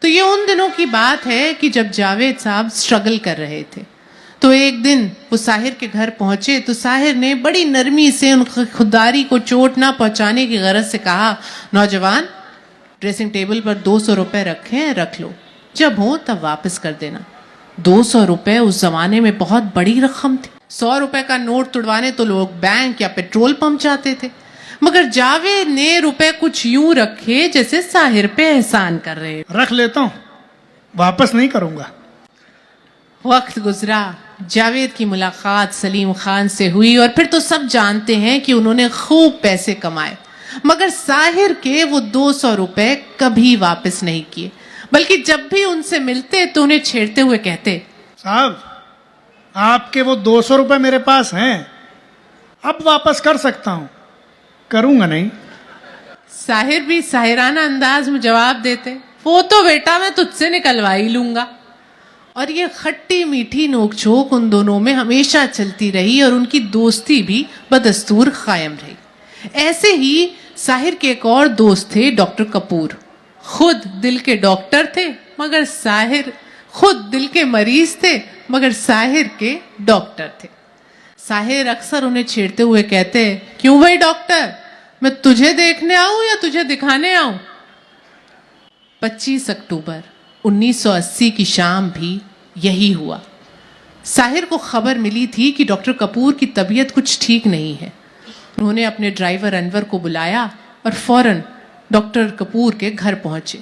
तो ये उन दिनों की बात है कि जब जावेद साहब स्ट्रगल कर रहे थे। तो एक दिन वो साहिर के घर पहुंचे तो साहिर ने बड़ी नरमी से उन खुददारी को चोट ना पहुंचाने की गरज से कहा, नौजवान, ड्रेसिंग टेबल पर 200 रुपए रखे हैं, रख लो, जब हो तब वापस कर देना। 200 रुपए उस जमाने में बहुत बड़ी रकम थी। 100 रुपए का नोट तुड़वाने तो लोग बैंक या पेट्रोल पंप जाते थे, मगर जावेद ने रुपए कुछ यूं रखे जैसे साहिर पे एहसान कर रहे। रख लेता हूं, वापस नहीं करूंगा। वक्त गुजरा, जावेद की मुलाकात सलीम खान से हुई और फिर तो सब जानते हैं कि उन्होंने खूब पैसे कमाए, मगर साहिर के वो 200 रुपए कभी वापस नहीं किए, बल्कि जब भी उनसे मिलते तो उन्हें छेड़ते हुए कहते, साहब, आपके वो 200 रुपए मेरे पास हैं, अब वापस कर सकता हूं, करूंगा नहीं। साहिर भी साहिराना अंदाज में जवाब देते, वो तो बेटा मैं तुझसे निकलवा ही लूंगा। और ये खट्टी मीठी नोकझोंक उन दोनों में हमेशा चलती रही और उनकी दोस्ती भी बदस्तूर कायम रही। ऐसे ही साहिर के एक और दोस्त थे, डॉक्टर कपूर। खुद दिल के डॉक्टर थे, मगर साहिर खुद दिल के मरीज थे, मगर साहिर के डॉक्टर थे। साहिर अक्सर उन्हें छेड़ते हुए कहते, क्यों भाई डॉक्टर, मैं तुझे देखने आऊं या तुझे दिखाने आऊं? 25 अक्टूबर 1980 की शाम भी यही हुआ। साहिर को खबर मिली थी कि डॉक्टर कपूर की तबीयत कुछ ठीक नहीं है। उन्होंने अपने ड्राइवर अनवर को बुलाया और फौरन डॉक्टर कपूर के घर पहुंचे।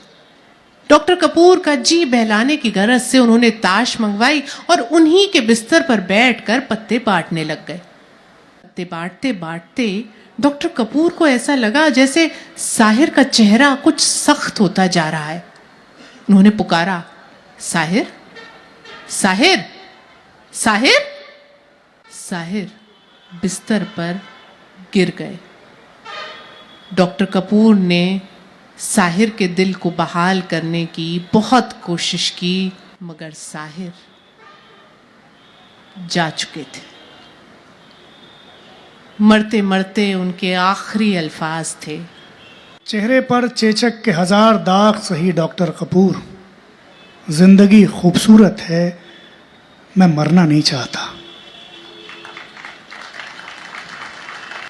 डॉक्टर कपूर का जी बहलाने की गरज से उन्होंने ताश मंगवाई और उन्हीं के बिस्तर पर बैठकर पत्ते बांटने लग गए। पत्ते बांटते बांटते डॉक्टर कपूर को ऐसा लगा जैसे साहिर का चेहरा कुछ सख्त होता जा रहा है। उन्होंने पुकारा, साहिर, साहिर, साहिर। साहिर बिस्तर पर गिर गए। डॉक्टर कपूर ने साहिर के दिल को बहाल करने की बहुत कोशिश की, मगर साहिर जा चुके थे। मरते मरते उनके आखिरी अल्फाज थे, चेहरे पर चेचक के 1000 दाग सही डॉक्टर कपूर, जिंदगी खूबसूरत है, मैं मरना नहीं चाहता।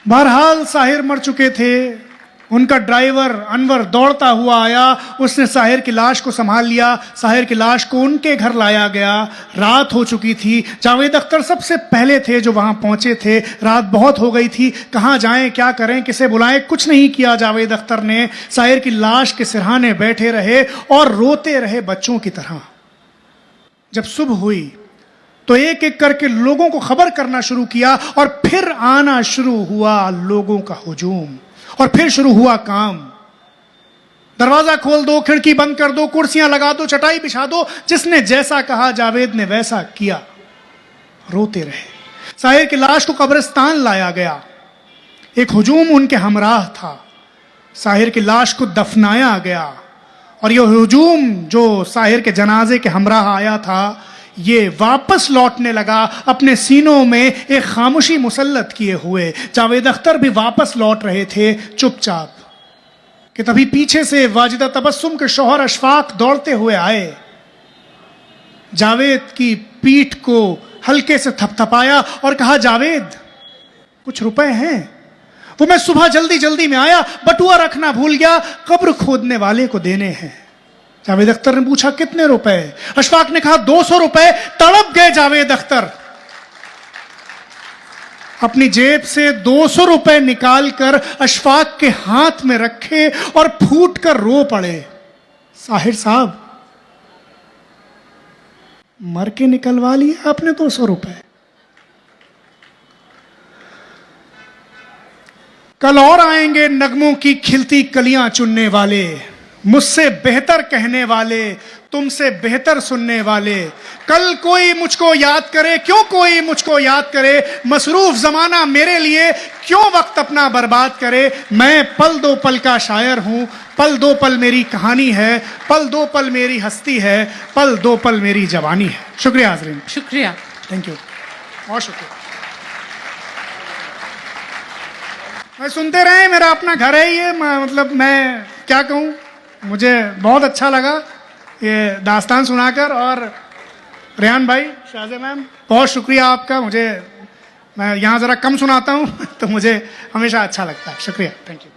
बहरहाल साहिर मर चुके थे। उनका ड्राइवर अनवर दौड़ता हुआ आया, उसने साहिर की लाश को संभाल लिया। साहिर की लाश को उनके घर लाया गया। रात हो चुकी थी। जावेद अख्तर सबसे पहले थे जो वहां पहुंचे थे। रात बहुत हो गई थी, कहां जाएं, क्या करें, किसे बुलाएं, कुछ नहीं किया जावेद अख्तर ने। साहिर की लाश के सिरहाने बैठे रहे और रोते रहे बच्चों की तरह। जब सुबह हुई तो एक एक करके लोगों को खबर करना शुरू किया और फिर आना शुरू हुआ लोगों का हुजूम, और फिर शुरू हुआ काम। दरवाजा खोल दो, खिड़की बंद कर दो, कुर्सियां लगा दो, चटाई बिछा दो। जिसने जैसा कहा जावेद ने वैसा किया। रोते रहे। साहिर की लाश को कब्रिस्तान लाया गया। एक हुजूम उनके हमराह था। साहिर की लाश को दफनाया गया और यह हुजूम जो साहिर के जनाजे के हमराह आया था, ये वापस लौटने लगा अपने सीनों में एक खामोशी मुसल्लत किए हुए। जावेद अख्तर भी वापस लौट रहे थे चुपचाप कि तभी पीछे से वाजिदा तबस्सुम के शौहर अशफाक दौड़ते हुए आए। जावेद की पीठ को हल्के से थपथपाया और कहा, जावेद, कुछ रुपए हैं? वो मैं सुबह जल्दी जल्दी में आया, बटुआ रखना भूल गया, कब्र खोदने वाले को देने हैं। जावेद अख्तर ने पूछा, कितने रुपए? अशफाक ने कहा, 200 रुपए। तड़प गए जावेद अख्तर। अपनी जेब से 200 रुपए निकालकर अशफाक के हाथ में रखे और फूट कर रो पड़े। साहिर साहब, मर के निकलवा लिए आपने 200 रुपए। कल और आएंगे नगमों की खिलती कलियां चुनने वाले, मुझसे बेहतर कहने वाले, तुमसे बेहतर सुनने वाले। कल कोई मुझको याद करे, क्यों कोई मुझको याद करे, मसरूफ जमाना मेरे लिए क्यों वक्त अपना बर्बाद करे। मैं पल दो पल का शायर हूं, पल दो पल मेरी कहानी है, पल दो पल मेरी हस्ती है, पल दो पल मेरी जवानी है। शुक्रिया हाज़रीन। शुक्रिया, थैंक यू, बहुत शुक्रिया। मैं सुनते रहे, मेरा अपना घर है ये, मतलब मैं क्या कहूँ, मुझे बहुत अच्छा लगा। ये दास्तान सुनाकर। और रेहान भाई, शाज़े मैम, बहुत शुक्रिया आपका। मैं यहाँ ज़रा कम सुनाता हूँ तो मुझे हमेशा अच्छा लगता है। शुक्रिया, थैंक यू।